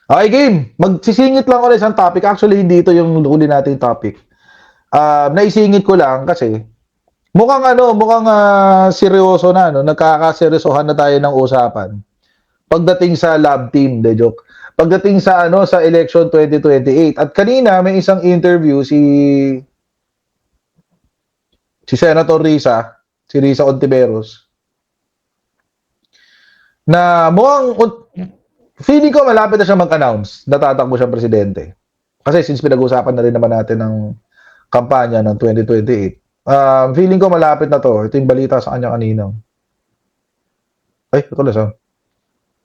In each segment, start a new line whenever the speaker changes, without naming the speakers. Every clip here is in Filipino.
Okay, game. Magsisingit lang ako ng isang topic. Actually, hindi ito yung huli nating topic. Naisingit ko lang kasi mukhang mukhang seryoso na, no? Nagkakaseryosohan na tayo ng usapan. Pagdating sa lab team, de joke. Pagdating sa sa election 2028. At kanina may isang interview si Senator Risa, si Risa Ontiveros, na mukhang feeling ko malapit na siya mag-announce na tatakbo siyang presidente. Kasi since pinag-usapan na rin naman natin ng kampanya ng 2028, feeling ko malapit na to. Ito yung balita sa kanya kanina. Ay, ito na siya.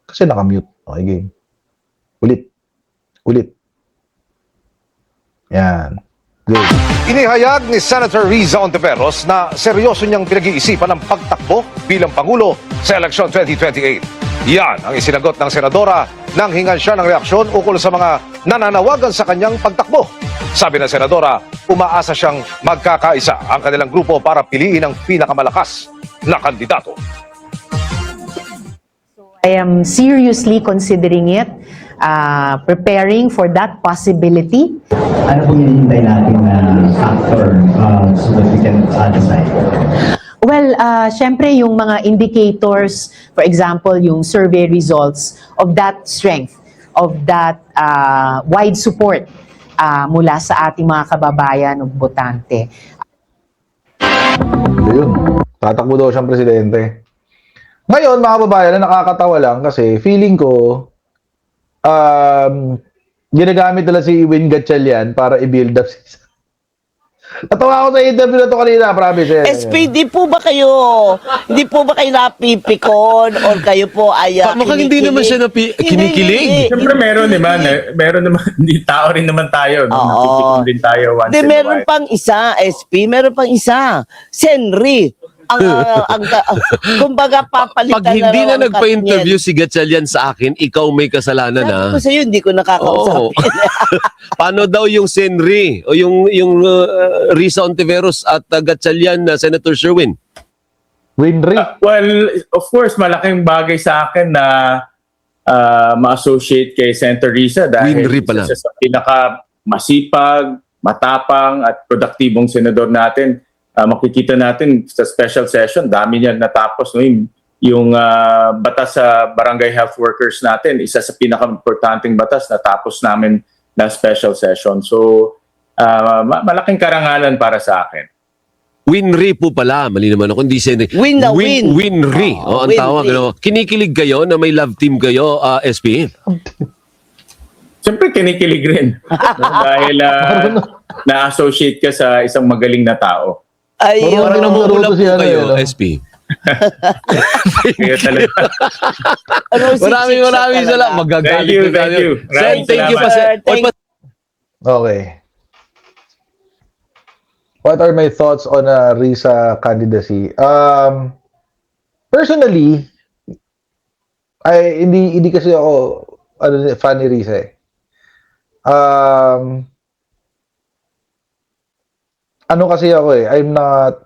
Kasi nakamute. Okay, game. Ulit. Ulit. Yan. Good.
Inihayag ni Senator Riza Ontiveros na seryoso niyang pinag-iisipan ang pagtakbo bilang Pangulo sa eleksyon 2028. Yan ang isinagot ng senadora nang hingan siya ng reaksyon ukol sa mga nananawagan sa kanyang pagtakbo. Sabi ng senadora, umaasa siyang magkakaisa ang kanilang grupo para piliin ang pinakamalakas na kandidato.
I am seriously considering it, preparing for that possibility.
Ano po yung hintay natin na factor so that we can decide?
Well, syempre yung mga indicators, for example, yung survey results of that strength, of that wide support mula sa ating mga kababayan o botante.
Yun. Tatakbo daw siyang presidente. Ngayon, mga kababayan, na nakakatawa lang kasi feeling ko ginagamit nila si Win Gatchalian para i-build up si Natawa ako sa interview na to kanina, promise.
SP, di po ba kayo napipikon or kayo po ay
Mukhang hindi naman siya kinikilig.
Siyempre meron naman, hindi tao rin naman tayo. No? Nakikipikon din tayo once
Hindi,
in a
meron
while.
pang isa, SP, meron pang isa. Senri. Kumbaga papalitan
Pag hindi
raw
na
ang
nagpa-interview
Katniel.
si Gatchalian sa akin, ikaw may kasalanan
Sabi
na.
ko sa'yo, hindi ko
Oo.
nakakausapin.
Paano daw yung Senri o yung Risa Ontiveros at Gatchalian na Senator Sherwin?
Winry.
Well, of course, malaking bagay sa akin na ma-associate kay Senator Risa dahil
Winry pala.
isa siya sa pinaka-masipag, matapang at produktibong senador natin. Makikita natin sa special session, dami niya natapos. No? Yung batas sa barangay health workers natin, isa sa pinaka-importanting batas natapos namin na special session. So, malaking karangalan para sa akin.
Winry po pala, mali naman ako, hindi Senri.
Win na win.
Winry.
Oo,
Ang tawag.
Winry.
Ano? Kinikilig kayo na may love team kayo, SP?
Siyempre, kinikilig rin. No? Dahil na-associate ka sa isang magaling na tao.
Ayun.
Parang namuro
Wala
ko si
po
ano,
kayo,
no?
SP.
Kaya talaga.
Maraming salamat. Magagalit
Thank you,
na
thank
tayo.
you.
Sen,
Maraming
thank you pa.
salamat.
Sen. Oy,
Okay. What are my thoughts on Risa candidacy? Personally, hindi kasi ako fan ni Risa eh. Ano kasi ako eh, I'm not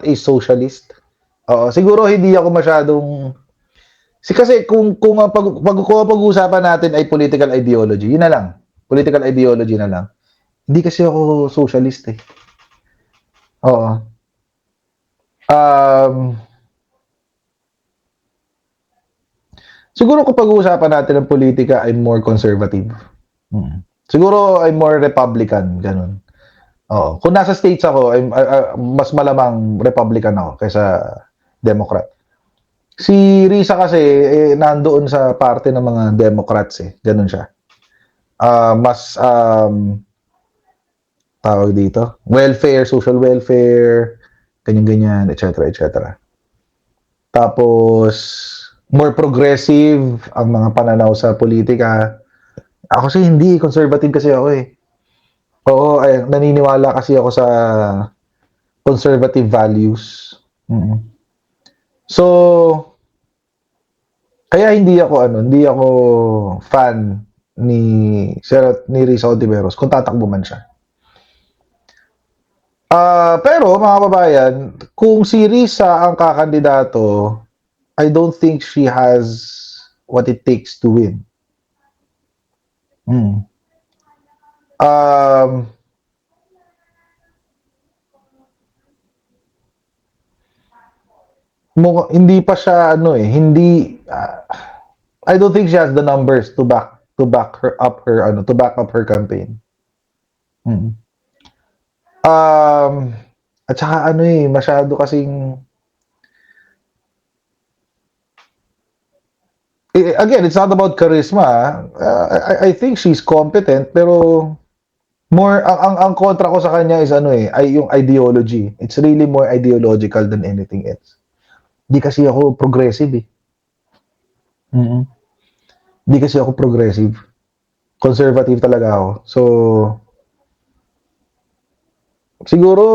a socialist. Siguro hindi ako masyadong kasi kung ang pag-uusapan natin ay political ideology, yun na lang. Political ideology na lang. Hindi kasi ako socialist eh. Oo. Siguro kung pag-uusapan natin ng politika, I'm more conservative. Siguro I'm more Republican, ganun. Oo. Kung nasa states ako, mas malamang Republican ako kaysa Democrat. Si Risa kasi nandoon sa parte ng mga Democrats eh. Ganun siya. Mas tawag dito, welfare, social welfare, ganyan-ganyan, etc. etc. Tapos more progressive ang mga pananaw sa politika. Ako kasi hindi, conservative kasi ako eh. Oo, naniniwala kasi ako sa conservative values. So, kaya hindi ako fan ni Risa Ontiveros kung tatakbo man siya. Pero mga kababayan, kung si Risa ang kakandidato, I don't think she has what it takes to win. Um, hindi pa siya ano eh, hindi I don't think she has the numbers to back her up her ano, to back up her campaign. At saka ano eh, masyado kasing again, it's not about charisma. I think she's competent pero more ang kontra ko sa kanya is ano eh, ay yung ideology. It's really more ideological than anything else. Di kasi ako progressive eh. Di kasi ako progressive. Conservative talaga ako. So siguro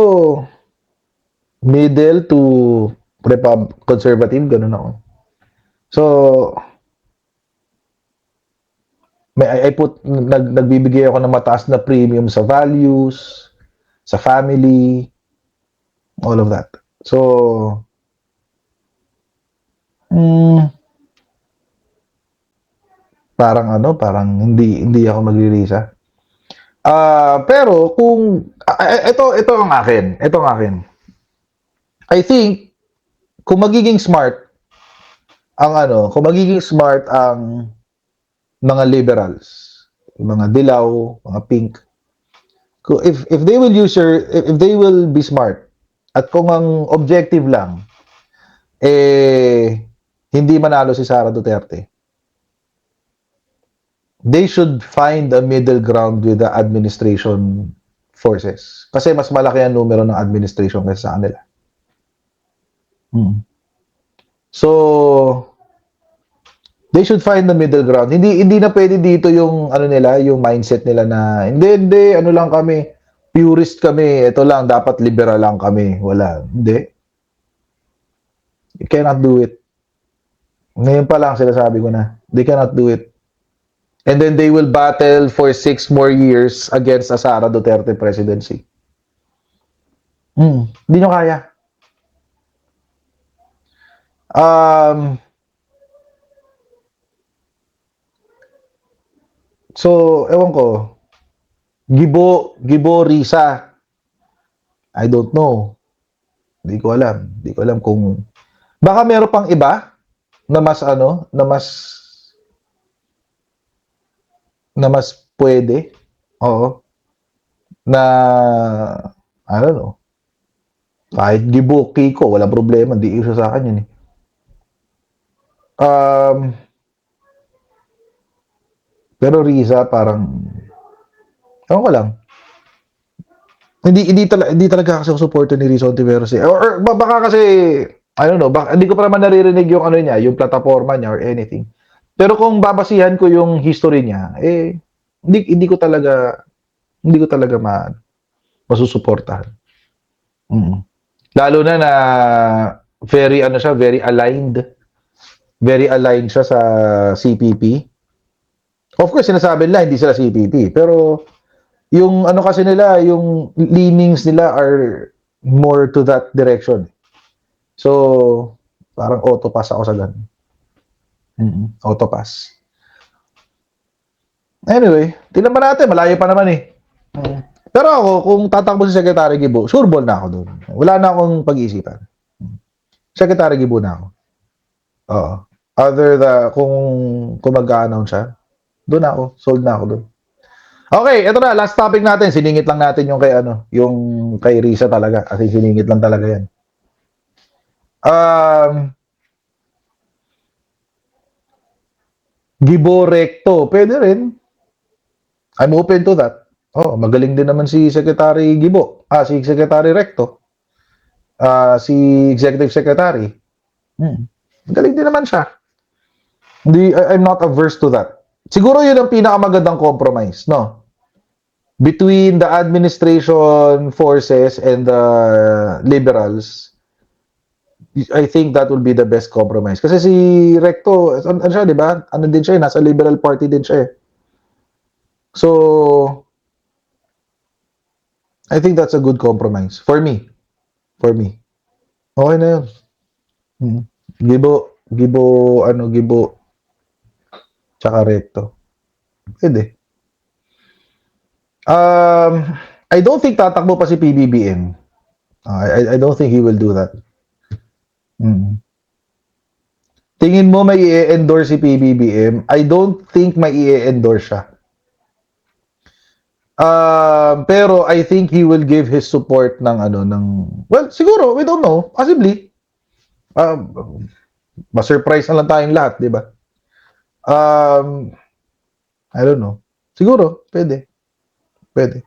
middle to conservative, ganun ako. So I put nagbibigay ako ng mataas na premium sa values, sa family, all of that. So parang hindi ako magrerisa. Pero kung ito ang akin. I think kung magiging smart ang mga liberals, mga dilaw, mga pink, if they will be smart at kung ang objective lang hindi manalo si Sara Duterte, they should find a middle ground with the administration forces. Kasi mas malaki ang numero ng administration kaysa sa kanila. So, they should find the middle ground. Hindi na pwede dito yung yung mindset nila na hindi ano lang kami, purist kami, ito lang dapat liberal lang kami. Wala, hindi. You cannot do it. Ngayon pa lang sinasabi ko na, they cannot do it. And then they will battle for 6 more years against a Sara Duterte presidency. Hindi nyo kaya. So, ewan ko. Gibo Risa. I don't know. Hindi ko alam kung baka meron pang iba na mas pwede. Oo. Na I don't know. Kahit Gibo Kiko, walang problema, di issue sa akin 'yun eh. Pero Riza parang ewan ko lang. Hindi talaga kasi ako supporter ni Riza Ontiveros eh. Or baka kasi I don't know, baka, hindi ko pa naman naririnig yung yung plataforma niya or anything. Pero kung babasihan ko yung history niya, hindi ko talaga masusuportahan. Lalo na very aligned. Very aligned siya sa CPP. Of course, sinasabi nila hindi sila CPP, pero yung kasi nila, yung leanings nila are more to that direction. So, parang auto-pass ako sa ganun. Auto-pass. Anyway, tingnan pa natin, malayo pa naman eh. Pero ako, kung tatakbo si Secretary Gibo, sure ball na ako doon. Wala na akong pag-iisipan. Secretary Gibo na ako. Oo. Kung mag-a-announce siya, doon ako, sold na ako doon. Okay, ito na, last topic natin. Siningit lang natin yung kay Risa talaga. Kasi siningit lang talaga yan. Gibo Recto, pwede rin. I'm open to that. Magaling din naman si Secretary Gibo. Si Secretary Recto. Si Executive Secretary. Magaling din naman siya. I'm not averse to that. Siguro yun ang pinakamagandang compromise, no? Between the administration forces and the liberals, I think that will be the best compromise. Kasi si Recto, ano siya, di ba? Ano din siya, nasa Liberal Party din siya. So, I think that's a good compromise. For me. Okay na yun. Gibo tsaka recto. Pwede. I don't think tatakbo pa si PBBM. I don't think he will do that. Tingin mo may i-endorse si PBBM? I don't think may i-endorse siya. Pero I think he will give his support ng well, siguro, we don't know, possibly. Ma-surprise na lang tayong lahat, di ba? I don't know. Siguro, pwede. Pwede.